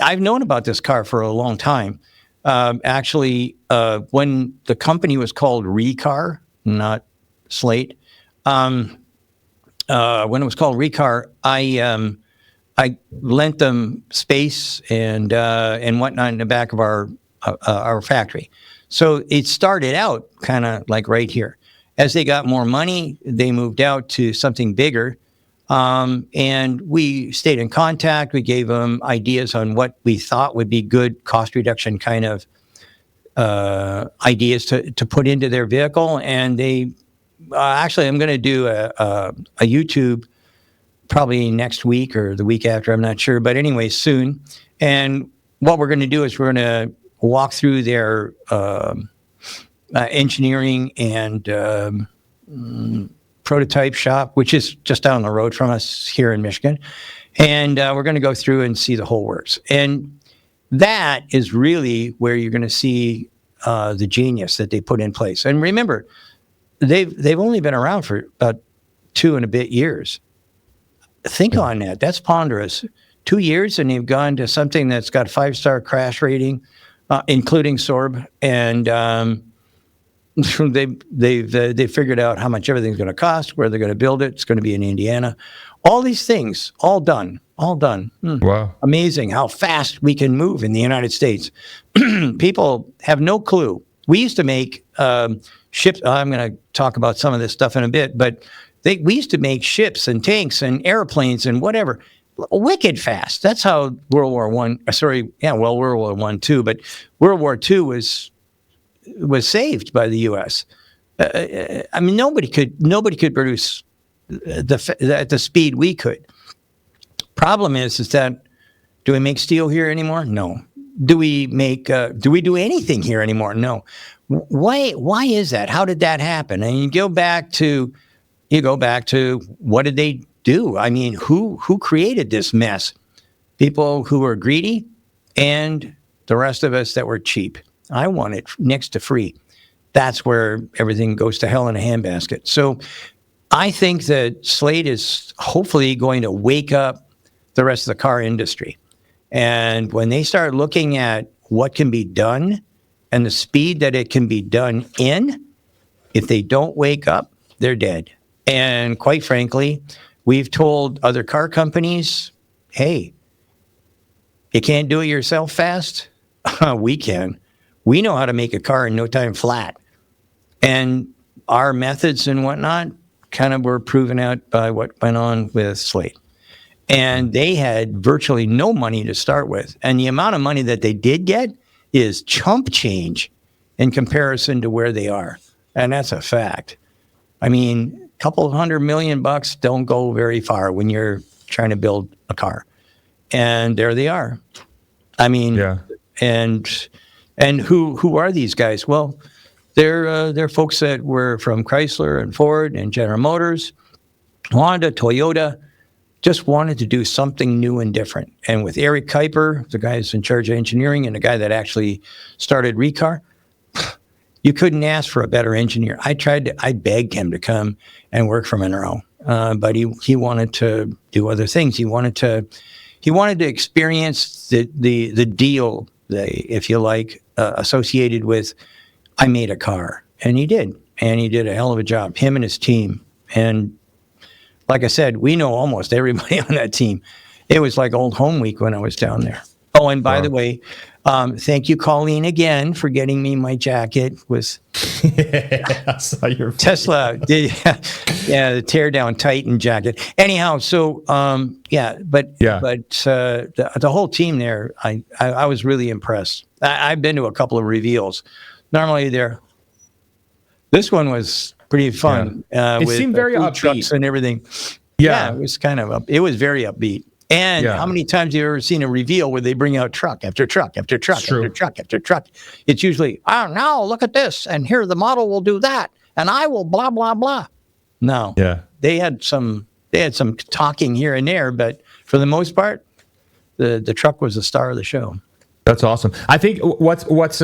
I've known about this car for a long time. Actually, when the company was called Recar, not Slate, when it was called Recar, I lent them space and whatnot in the back of our factory. So it started out kind of like right here. As they got more money, they moved out to something bigger. And we stayed in contact. We gave them ideas on what we thought would be good cost reduction kind of ideas to put into their vehicle. And they actually, I'm going to do a YouTube probably next week or the week after. I'm not sure. But anyway, soon. And what we're going to do is we're going to walk through their engineering and prototype shop, which is just down the road from us here in Michigan. And we're going to go through and see the whole works. And that is really where you're going to see the genius that they put in place. And remember, they've only been around for about 2 and a bit years. Think on that. That's ponderous. 2 years, and they've gone to something that's got 5-star crash rating, including SORB, and they figured out how much everything's going to cost, where they're going to build it. It's going to be in Indiana. All these things, all done. Wow. Amazing how fast we can move in the United States. People have no clue. We used to make ships. I'm going to talk about some of this stuff in a bit, but we used to make ships and tanks and airplanes and whatever. Wicked fast. That's how World War I too, but World War II was saved by the U.S. I mean, nobody could produce at the speed we could. Problem is that do we make steel here anymore? No. Do we do anything here anymore? No. Why is that? How did that happen? And you go back to what did they do? I mean, who created this mess? People who were greedy and the rest of us that were cheap. I want it next to free. That's where everything goes to hell in a handbasket. So I think that Slate is hopefully going to wake up the rest of the car industry. And when they start looking at what can be done and the speed that it can be done in, if they don't wake up, they're dead. And quite frankly, we've told other car companies, hey, you can't do it yourself fast? We can. We know how to make a car in no time flat. And our methods and whatnot kind of were proven out by what went on with Slate. And they had virtually no money to start with. And the amount of money that they did get is chump change in comparison to where they are. And that's a fact. I mean, a couple of $100 million don't go very far when you're trying to build a car. And there they are. I mean, yeah. And who are these guys? Well, they're folks that were from Chrysler and Ford and General Motors, Honda, Toyota, just wanted to do something new and different. And with Eric Kuiper, the guy who's in charge of engineering and the guy that actually started Recar, you couldn't ask for a better engineer. I begged him to come and work for Monroe, but he wanted to do other things. He wanted to experience the deal, if you like, associated with I made a car, and he did a hell of a job. Him and his team, and like I said, we know almost everybody on that team. It was like old home week when I was down there. Oh, and by the way, thank you, Colleen, again for getting me my jacket with I saw your Tesla. The tear down Titan jacket. Anyhow, so but the whole team there, I was really impressed. I've been to a couple of reveals. Normally this one was pretty fun. It with seemed very upbeat. Trucks and everything. Yeah, it was kind of it was very upbeat. And how many times have you ever seen a reveal where they bring out truck after truck after truck after truck after truck? It's usually, oh, now look at this, and here the model will do that, and I will blah blah blah. No, they had some talking here and there, but for the most part, the truck was the star of the show. That's awesome. I think what's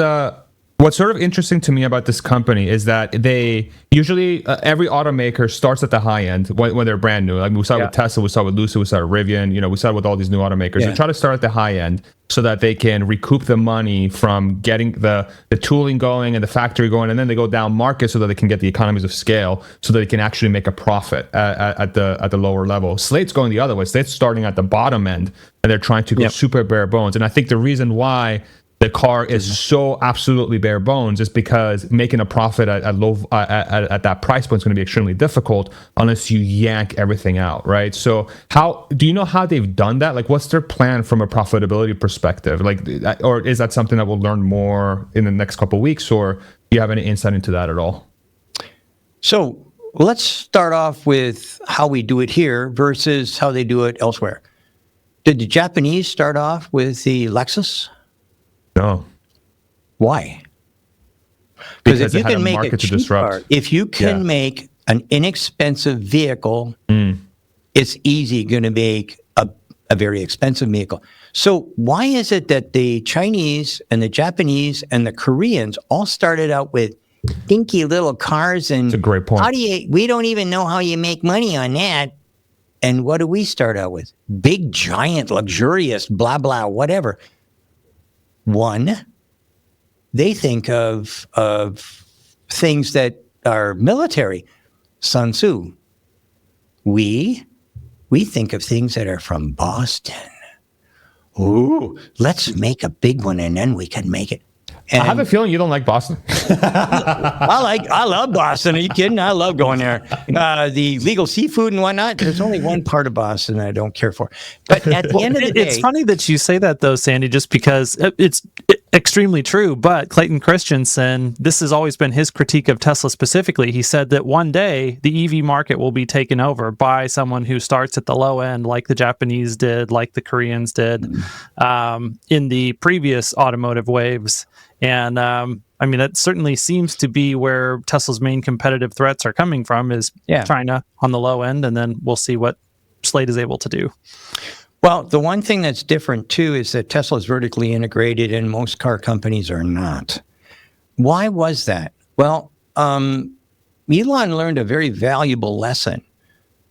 What's sort of interesting to me about this company is that they usually every automaker starts at the high end when they're brand new. Like we saw with Tesla, we saw with Lucid, we saw with Rivian. We saw with all these new automakers. They try to start at the high end so that they can recoup the money from getting the tooling going and the factory going, and then they go down market so that they can get the economies of scale, so that they can actually make a profit at the lower level. Slate's going the other way. Slate's starting at the bottom end, and they're trying to go super bare bones. And I think the reason why the car is so absolutely bare bones is because making a profit at that price point is going to be extremely difficult unless you yank everything out, right? So how do you know how they've done that? Like, what's their plan from a profitability perspective? Like, or is that something that we'll learn more in the next couple of weeks, or do you have any insight into that at all? So let's start off with how we do it here versus how they do it elsewhere. Did the Japanese start off with the Lexus? No. Why? Because if you can make a cheap car, if you can make an inexpensive vehicle, it's easy going to make a very expensive vehicle. So why is it that the Chinese and the Japanese and the Koreans all started out with dinky little cars? And that's a great point. We don't even know how you make money on that. And what do we start out with? Big, giant, luxurious, blah, blah, whatever. One, they think of things that are military. Sun Tzu. We think of things that are from Boston. Ooh, let's make a big one and then we can make it. And I have a feeling you don't like Boston. I love Boston. Are you kidding? I love going there. The legal seafood and whatnot. There's only one part of Boston that I don't care for. But at the end of the day, it's funny that you say that, though, Sandy, just because it's extremely true. But Clayton Christensen, this has always been his critique of Tesla specifically. He said that one day the EV market will be taken over by someone who starts at the low end, like the Japanese did, like the Koreans did in the previous automotive waves. And I mean, that certainly seems to be where Tesla's main competitive threats are coming from, is China on the low end, and then we'll see what Slate is able to do. Well, the one thing that's different, too, is that Tesla is vertically integrated and most car companies are not. Why was that? Well, Elon learned a very valuable lesson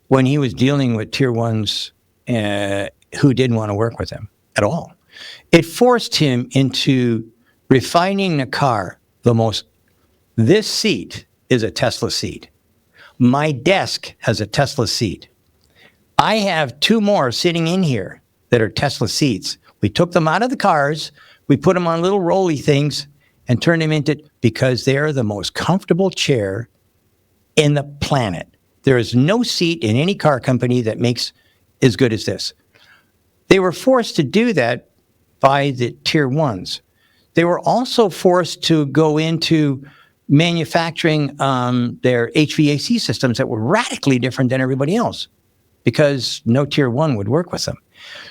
when he was dealing with tier ones who didn't want to work with him at all. It forced him into refining the car this seat is a Tesla seat. My desk has a Tesla seat. I have two more sitting in here that are Tesla seats. We took them out of the cars, we put them on little rolly things and turned them because they're the most comfortable chair in the planet. There is no seat in any car company that makes as good as this. They were forced to do that by the tier ones. They were also forced to go into manufacturing their HVAC systems that were radically different than everybody else because no tier one would work with them.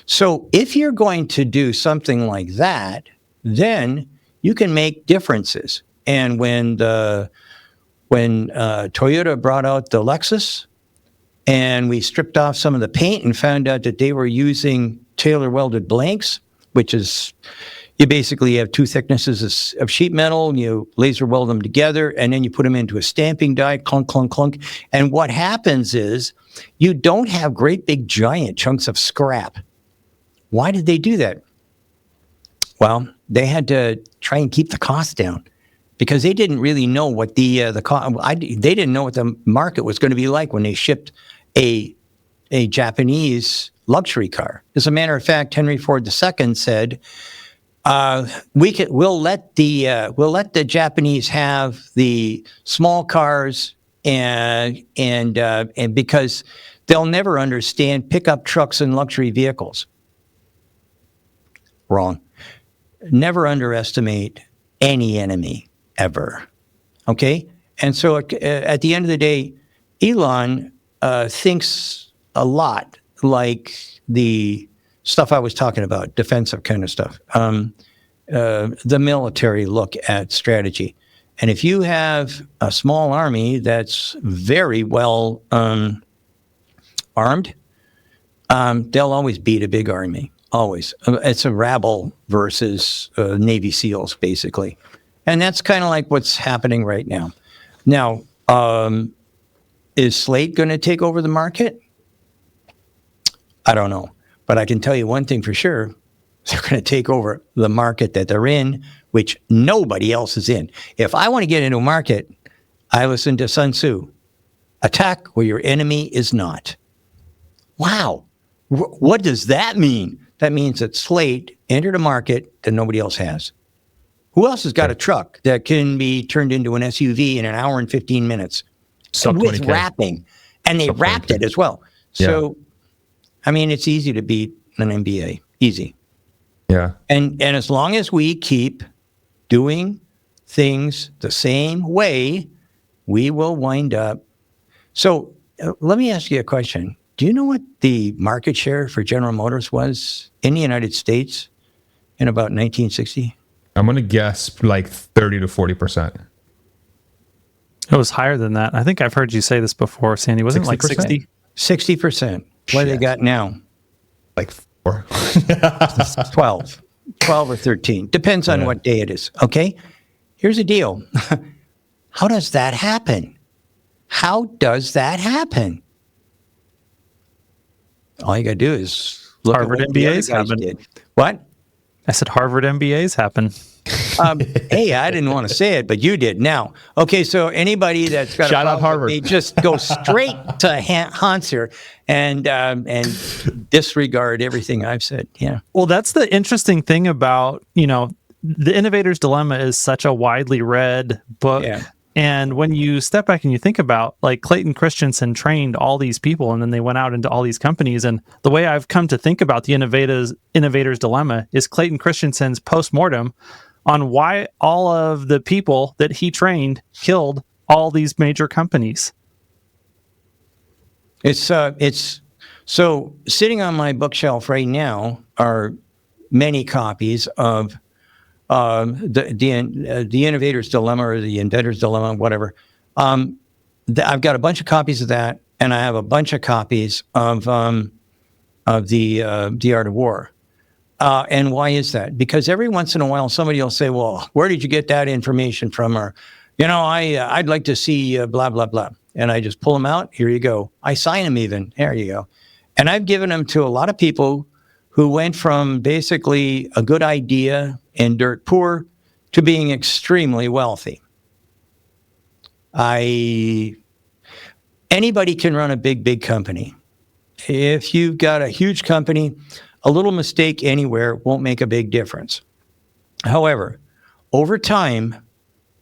So if you're going to do something like that, then you can make differences. And when Toyota brought out the Lexus and we stripped off some of the paint and found out that they were using tailor welded blanks, which is... You basically have two thicknesses of sheet metal, you laser weld them together, and then you put them into a stamping die, clunk, clunk, clunk. And what happens is you don't have great big giant chunks of scrap. Why did they do that? Well, they had to try and keep the cost down because they didn't really know what the cost. They didn't know what the market was going to be like when they shipped a Japanese luxury car. As a matter of fact, Henry Ford II said, we'll let the Japanese have the small cars and because they'll never understand pickup trucks and luxury vehicles. Wrong. Never underestimate any enemy ever. Okay? And so at the end of the day, Elon thinks a lot like the stuff I was talking about, defensive kind of stuff, the military look at strategy. And if you have a small army that's very well armed, they'll always beat a big army, always. It's a rabble versus Navy SEALs, basically. And that's kind of like what's happening right now. Now, is Slate going to take over the market? I don't know. But I can tell you one thing for sure. They're going to take over the market that they're in, which nobody else is in. If I want to get into a market, I listen to Sun Tzu. Attack where your enemy is not. Wow. What does that mean? That means that Slate entered a market that nobody else has. Who else has got a truck that can be turned into an SUV in an hour and 15 minutes? Sub With 20K. wrapping. And they wrapped it as well. So, I mean, it's easy to beat an MBA. Easy. Yeah. And as long as we keep doing things the same way, we will wind up. So let me ask you a question. Do you know what the market share for General Motors was in the United States in about 1960? I'm going to guess like 30 to 40%. It was higher than that. I think I've heard you say this before, Sandy. Wasn't it like 60%? 60? 60%. What do they got now? Like 4. 12 or 13. Depends on what day it is. Okay. Here's the deal. How does that happen? How does that happen? All you got to do is look Harvard at what the other MBAs guys happen. did. What? I said Harvard MBAs happen. Hey, I didn't want to say it, but you did. Now, okay, so anybody that's got Shout a out problem Harvard. with me, just go straight to Hans here and disregard everything I've said. Yeah. Well, that's the interesting thing about, The Innovator's Dilemma is such a widely read book. Yeah. And when you step back and you think about, like, Clayton Christensen trained all these people and then they went out into all these companies. And the way I've come to think about the Innovator's Dilemma is Clayton Christensen's postmortem on why all of the people that he trained killed all these major companies. It's so sitting on my bookshelf right now are many copies of the Innovator's Dilemma or the Inventor's Dilemma, whatever. I've got a bunch of copies of that, and I have a bunch of copies of the Art of War. And why is that? Because every once in a while, somebody will say, "Well, where did you get that information from?" Or, I'd like to see blah blah blah, and I just pull them out. Here you go. I sign them even. There you go. And I've given them to a lot of people who went from basically a good idea and dirt poor to being extremely wealthy. Anybody can run a big company. If you've got a huge company, a little mistake anywhere won't make a big difference. However, over time,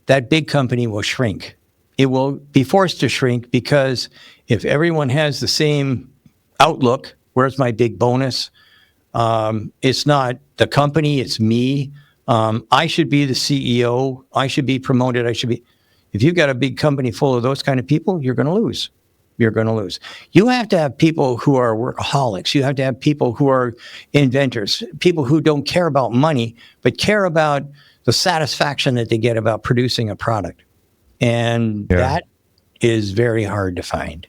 that big company will shrink. It will be forced to shrink because if everyone has the same outlook, where's my big bonus? It's not the company, it's me. I should be the CEO. I should be promoted. If you've got a big company full of those kind of people, you're going to lose. You're going to lose. You have to have people who are workaholics. You have to have people who are inventors, people who don't care about money, but care about the satisfaction that they get about producing a product. And that is very hard to find.